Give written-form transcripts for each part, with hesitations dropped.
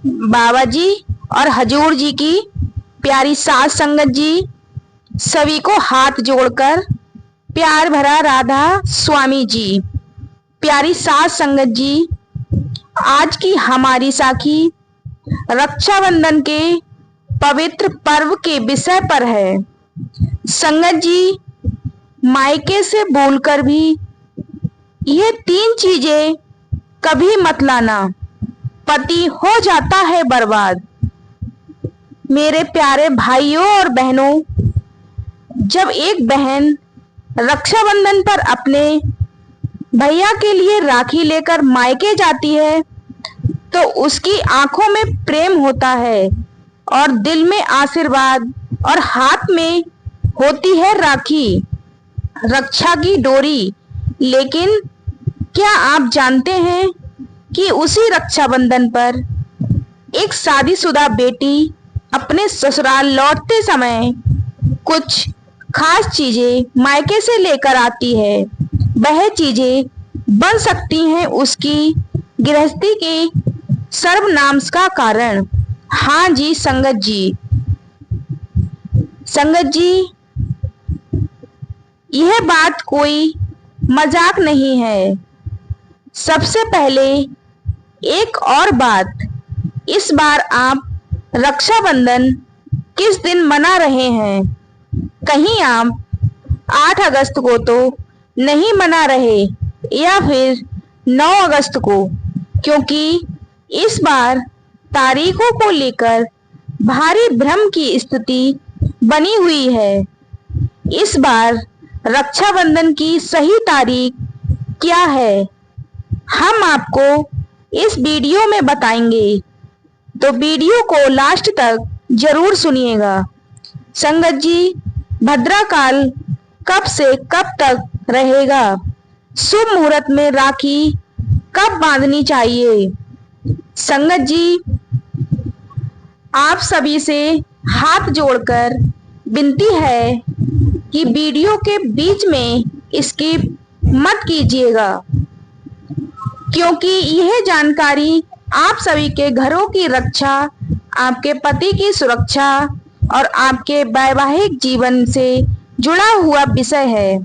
बाबा जी और हजूर जी की प्यारी सास संगत जी, सभी को हाथ जोड़कर प्यार भरा राधा स्वामी जी। प्यारी सास संगत जी, आज की हमारी साखी रक्षाबंधन के पवित्र पर्व के विषय पर है। संगत जी, मायके से बोलकर भी ये तीन चीजें कभी मत लाना, पति हो जाता है बर्बाद। मेरे प्यारे भाइयों और बहनों, जब एक बहन रक्षाबंधन पर अपने भैया के लिए राखी लेकर मायके जाती है तो उसकी आंखों में प्रेम होता है और दिल में आशीर्वाद, और हाथ में होती है राखी, रक्षा की डोरी। लेकिन क्या आप जानते हैं कि उसी रक्षाबंधन पर एक शादीशुदा बेटी अपने ससुराल लौटते समय कुछ खास चीजें मायके से लेकर आती है। वह चीजें बन सकती हैं उसकी गृहस्थी के सर्वनाश का कारण। हाँ जी संगत जी, संगत जी, यह बात कोई मजाक नहीं है। सबसे पहले एक और बात, इस बार आप रक्षाबंधन किस दिन मना रहे हैं? कहीं आप 8 अगस्त को तो नहीं मना रहे या फिर 9 अगस्त को? क्योंकि इस बार तारीखों को लेकर भारी भ्रम की स्थिति बनी हुई है। इस बार रक्षाबंधन की सही तारीख क्या है, हम आपको इस वीडियो में बताएंगे, तो वीडियो को लास्ट तक जरूर सुनिएगा। संगत जी, भद्राकाल कब से कब तक रहेगा? शुभ मुहूर्त में राखी कब बांधनी चाहिए? संगत जी, आप सभी से हाथ जोड़कर विनती है कि वीडियो के बीच में स्किप मत कीजिएगा, क्योंकि यह जानकारी आप सभी के घरों की रक्षा, आपके पति की सुरक्षा और आपके वैवाहिक जीवन से जुड़ा हुआ विषय है।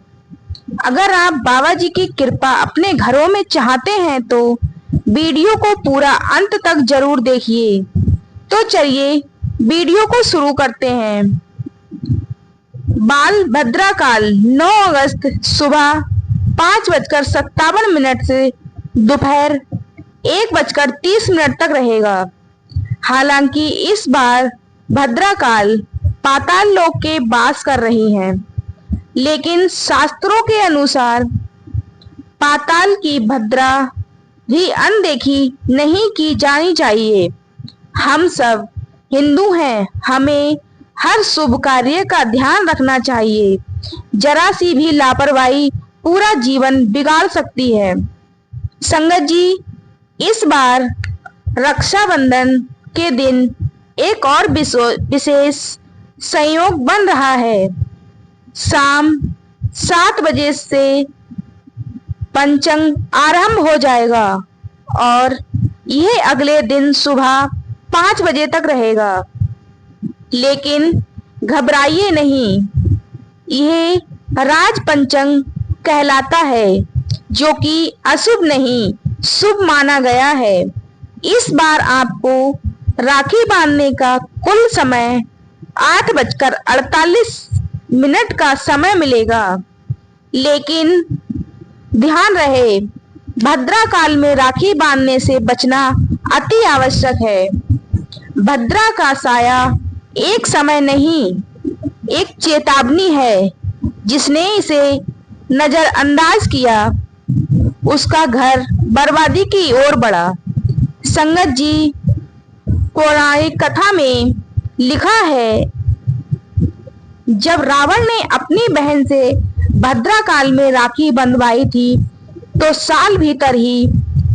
अगर आप बाबा जी की कृपा अपने घरों में चाहते हैं तो वीडियो को पूरा अंत तक जरूर देखिए। तो चलिए वीडियो को शुरू करते हैं। बाल भद्राकाल 9 अगस्त सुबह 5:57 से दोपहर 1:30 तक रहेगा। हालांकि इस बार भद्राकाल पाताल लोक के वास कर रही हैं, लेकिन शास्त्रों के अनुसार पाताल की भद्रा भी अनदेखी नहीं की जानी चाहिए। हम सब हिंदू हैं, हमें हर शुभ कार्य का ध्यान रखना चाहिए। जरा सी भी लापरवाही पूरा जीवन बिगाड़ सकती है। संगत जी, इस बार रक्षाबंधन के दिन एक और विशेष संयोग बन रहा है। शाम 7 बजे से पंचंग आरंभ हो जाएगा और यह अगले दिन सुबह 5 बजे तक रहेगा। लेकिन घबराइए नहीं, यह राज पंचंग कहलाता है, जो कि अशुभ नहीं शुभ माना गया है। इस बार आपको राखी बांधने का कुल समय 8:48 का समय मिलेगा। लेकिन ध्यान रहे, भद्राकाल में राखी बांधने से बचना अति आवश्यक है। भद्रा का साया एक समय नहीं, एक चेतावनी है। जिसने इसे नजरअंदाज किया उसका घर बर्बादी की ओर बढ़ा। संगत जी, पौराणिक कथा में लिखा है, जब रावण ने अपनी बहन से भद्राकाल में राखी बंधवाई थी तो साल भीतर ही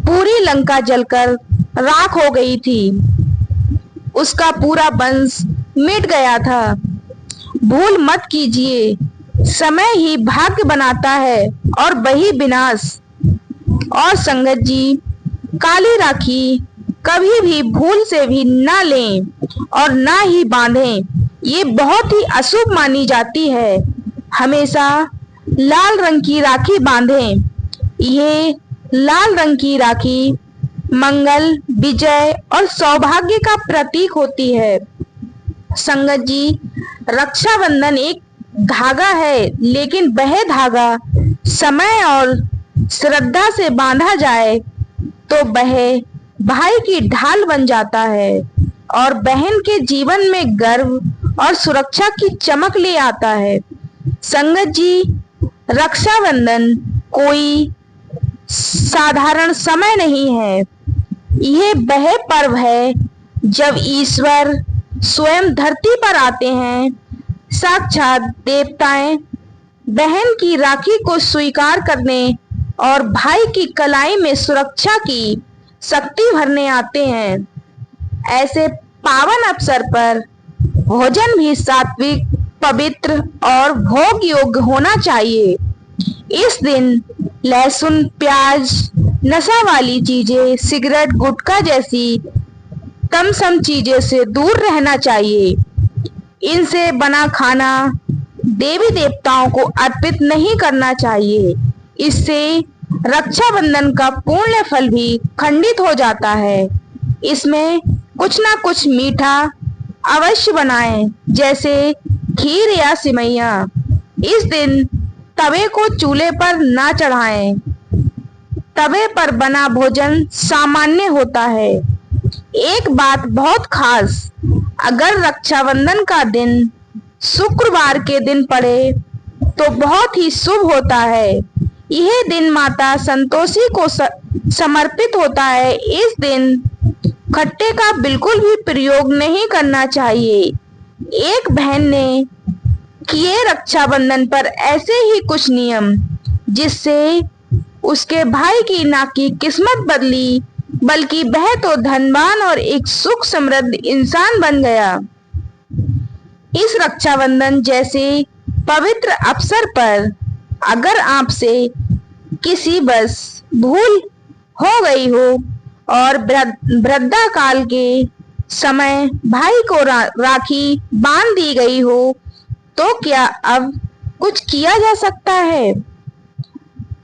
पूरी लंका जलकर राख हो गई थी। उसका पूरा वंश मिट गया था। भूल मत कीजिए, समय ही भाग्य बनाता है और वही विनाश। और संगत जी, काली राखी कभी भी भूल से भी ना लें और ना ही बांधें। ये बहुत ही अशुभ मानी जाती है। हमेशा लाल रंग की राखी बांधें। ये लाल रंग की राखी मंगल, विजय और सौभाग्य का प्रतीक होती है। संगत जी, रक्षाबंधन एक धागा है, लेकिन वह धागा समय और श्रद्धा से बांधा जाए तो वह भाई की ढाल बन जाता है और बहन के जीवन में गर्व और सुरक्षा की चमक ले आता है। संगत जी, रक्षाबंधन कोई साधारण समय नहीं है। यह वह पर्व है जब ईश्वर स्वयं धरती पर आते हैं। साक्षात देवताएं बहन की राखी को स्वीकार करने और भाई की कलाई में सुरक्षा की शक्ति भरने आते हैं। ऐसे पावन अवसर पर भोजन भी सात्विक, पवित्र और भोग योग्य होना चाहिए। इस दिन लहसुन, प्याज, नशा वाली चीजें, सिगरेट, गुटखा जैसी तमसम चीजें से दूर रहना चाहिए। इनसे बना खाना देवी देवताओं को अर्पित नहीं करना चाहिए। इससे रक्षाबंधन का पुण्य फल भी खंडित हो जाता है। इसमें कुछ ना कुछ मीठा अवश्य बनाएं, जैसे खीर या सिमैया। इस दिन तवे को चूल्हे पर ना चढ़ाएं। तवे पर बना भोजन सामान्य होता है। एक बात बहुत खास, अगर रक्षाबंधन का दिन शुक्रवार के दिन पड़े तो बहुत ही शुभ होता है। यह दिन माता संतोषी को समर्पित होता है। इस दिन खट्टे का बिल्कुल भी प्रयोग नहीं करना चाहिए। एक बहन ने किए रक्षाबंधन पर ऐसे ही कुछ नियम, जिससे उसके भाई की ना की किस्मत बदली, बल्कि वह तो धनवान और एक सुख समृद्ध इंसान बन गया। इस रक्षाबंधन जैसे पवित्र अवसर पर अगर आपसे किसी बस भूल हो गई हो और वृद्धा काल के समय भाई को राखी बांध दी गई हो, तो क्या अब कुछ किया जा सकता है?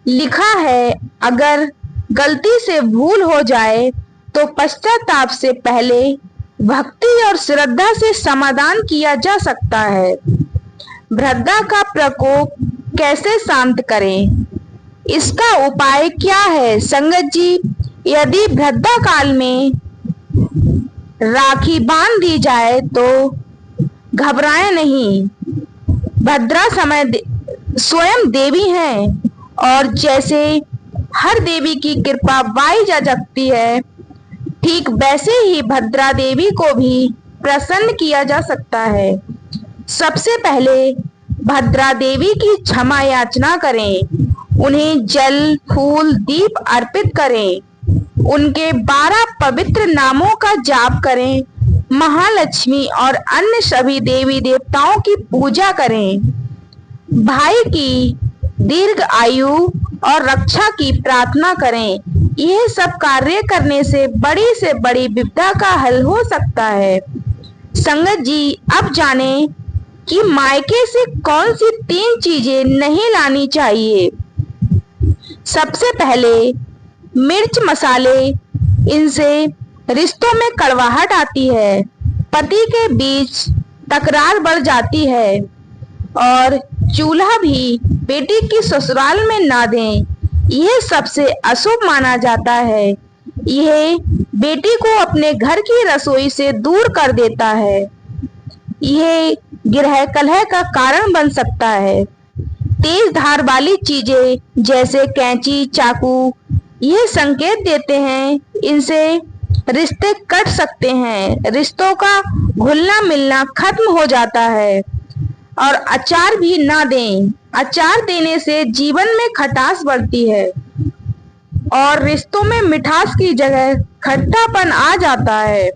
लिखा है, अगर गलती से भूल हो जाए तो पश्चाताप से पहले भक्ति और श्रद्धा से समाधान किया जा सकता है। वृद्धा का प्रकोप कैसे शांत करें? इसका उपाय क्या है? संगत जी, यदि वृद्धा काल में राखी बांध दी जाए तो घबराएं नहीं। भद्रा समय स्वयं देवी हैं और जैसे हर देवी की कृपा पाई जा सकती है, ठीक वैसे ही भद्रा देवी को भी प्रसन्न किया जा सकता है। सबसे पहले भद्रा देवी की क्षमा याचना करें। उन्हें जल, फूल, दीप अर्पित करें। उनके 12 पवित्र नामों का जाप करें। महालक्ष्मी और अन्य सभी देवी देवताओं की पूजा करें। भाई की दीर्घ आयु और रक्षा की प्रार्थना करें। यह सब कार्य करने से बड़ी विपदा का हल हो सकता है। संगत जी, अब जानें कि मायके से कौन सी 3 चीजें नहीं लानी चाहिए। सबसे पहले मिर्च मसाले। इनसे रिश्तों में कड़वाहट आती है, पति के बीच तकरार बढ़ जाती है और चूल्हा भी बेटी की ससुराल में ना दें। यह सबसे अशुभ माना जाता है। यह बेटी को अपने घर की रसोई से दूर कर देता है। यह गृह कलह का कारण बन सकता है। तेज धार वाली चीजें जैसे कैंची, चाकू, यह संकेत देते हैं इनसे रिश्ते कट सकते हैं। रिश्तों का घुलना मिलना खत्म हो जाता है। और अचार भी ना दें। अचार देने से जीवन में खटास बढ़ती है और रिश्तों में मिठास की जगह खट्टापन आ जाता है।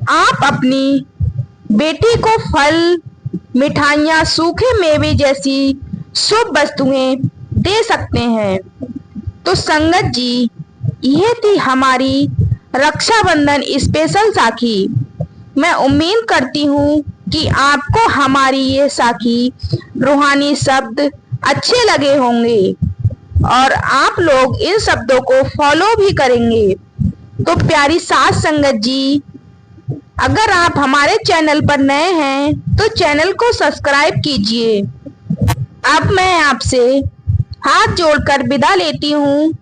आप अपनी बेटी को फल, मिठाइयाँ, सूखे मेवे जैसी शुभ वस्तुएं दे सकते हैं। तो संगत जी, यह थी हमारी रक्षाबंधन स्पेशल साखी। मैं उम्मीद करती हूँ कि आपको हमारी ये साखी रूहानी शब्द अच्छे लगे होंगे और आप लोग इन शब्दों को फॉलो भी करेंगे। तो प्यारी सास संगत जी, अगर आप हमारे चैनल पर नए हैं तो चैनल को सब्सक्राइब कीजिए। अब मैं आपसे हाथ जोड़कर विदा लेती हूँ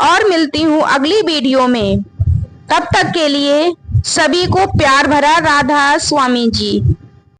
और मिलती हूँ अगली वीडियो में। तब तक के लिए सभी को प्यार भरा राधा स्वामी जी।